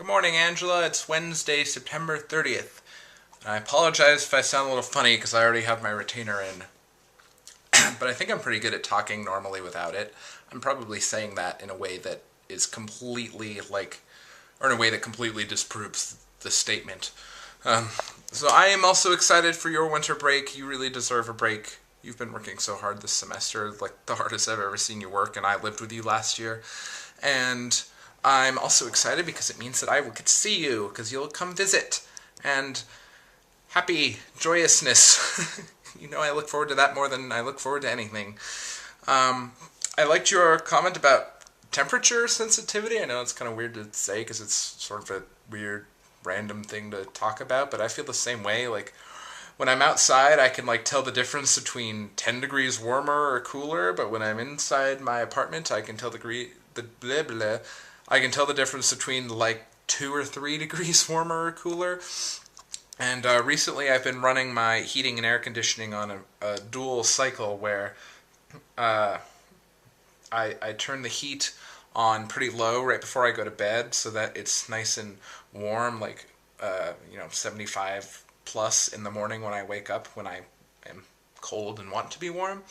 Good morning, Angela. It's Wednesday, September 30th. And I apologize if I sound a little funny because I already have my retainer in. But I think I'm pretty good at talking normally without it. I'm probably saying that in a way that is completely or in a way that completely disproves the statement. So I am also excited for your winter break. You really deserve a break. You've been working so hard this semester, like the hardest I've ever seen you work, and I lived with you last year. And I'm also excited because it means that I will get to see you, because you'll come visit. And happy joyousness. You know, I look forward to that more than I look forward to anything. I liked your comment about temperature sensitivity. I know it's kind of weird to say because it's sort of a weird, random thing to talk about, but I feel the same way. Like, when I'm outside, I can tell the difference between 10 degrees warmer or cooler, but when I'm inside my apartment, I can tell I can tell the difference between 2 or 3 degrees warmer or cooler. And recently I've been running my heating and air conditioning on a dual cycle where I turn the heat on pretty low right before I go to bed so that it's nice and warm, 75 plus in the morning when I wake up when I am cold and want to be warm.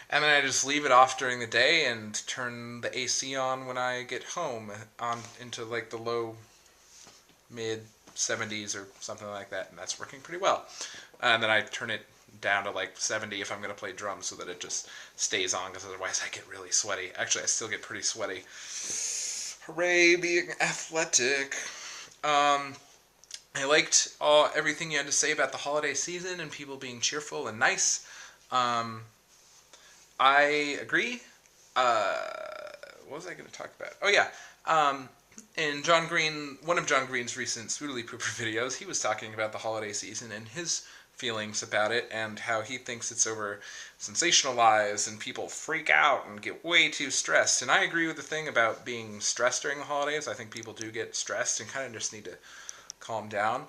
And then I just leave it off during the day and turn the AC on when I get home on into the low mid 70s or something like that, and that's working pretty well. And then I turn it down to 70 if I'm going to play drums so that it just stays on, because otherwise I get really sweaty. Actually, I still get pretty sweaty. Hooray, being athletic. I liked everything you had to say about the holiday season and people being cheerful and nice. I agree. What was I going to talk about? Oh, yeah. In one of John Green's recent Swoodly Pooper videos, he was talking about the holiday season and his feelings about it and how he thinks it's over sensationalized and people freak out and get way too stressed. And I agree with the thing about being stressed during the holidays. I think people do get stressed and kind of just need to calm down.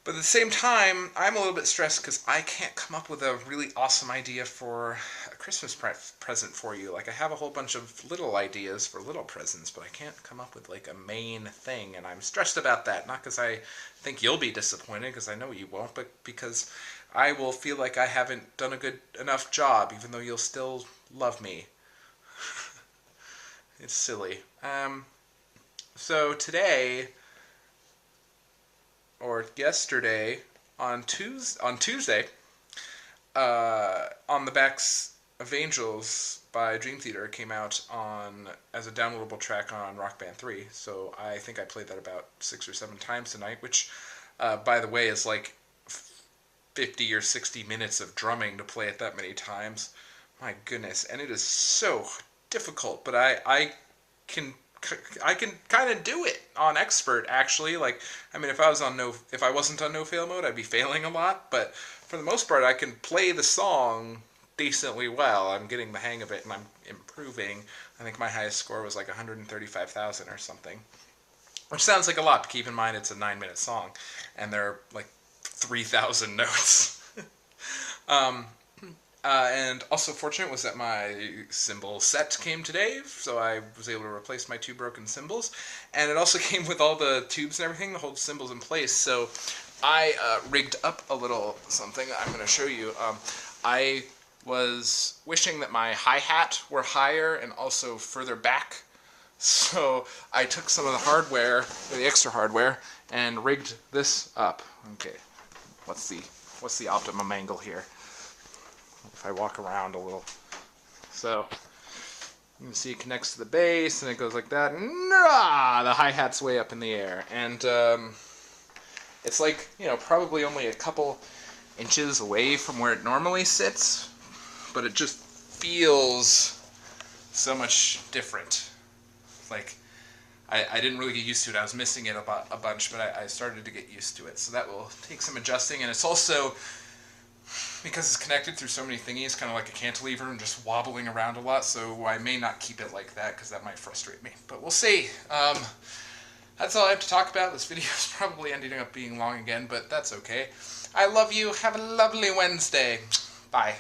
But at the same time, I'm a little bit stressed because I can't come up with a really awesome idea for a Christmas present for you. I have a whole bunch of little ideas for little presents, but I can't come up with a main thing, and I'm stressed about that. Not because I think you'll be disappointed, because I know you won't, but because I will feel like I haven't done a good enough job, even though you'll still love me. It's silly. So today, or yesterday, on Tuesday, On the Backs of Angels by Dream Theater came out as a downloadable track on Rock Band 3. So I think I played that about 6 or 7 times tonight, which, by the way, is 50 or 60 minutes of drumming to play it that many times. My goodness, and it is so difficult, but I can kind of do it on expert, actually. If I wasn't on no fail mode, I'd be failing a lot, but for the most part I can play the song decently well. I'm getting the hang of it and I'm improving. I think my highest score was 135,000 or something, which sounds like a lot, but keep in mind it's a 9-minute song and there are 3,000 notes. And also fortunate was that my cymbal set came today, so I was able to replace my 2 broken cymbals. And it also came with all the tubes and everything to hold the cymbals in place, so I rigged up a little something I'm going to show you. I was wishing that my hi-hat were higher and also further back, so I took some of the hardware, the extra hardware, and rigged this up. Okay, what's the optimum angle here? If I walk around a little. So, you can see it connects to the bass, and it goes like that. The hi-hat's way up in the air. And it's probably only a couple inches away from where it normally sits, but it just feels so much different. I didn't really get used to it. I was missing it a bunch, but I started to get used to it. So that will take some adjusting, and it's also, because it's connected through so many thingies, kind of like a cantilever and just wobbling around a lot, so I may not keep it like that because that might frustrate me. But we'll see. That's all I have to talk about. This video is probably ending up being long again, but that's okay. I love you. Have a lovely Wednesday. Bye.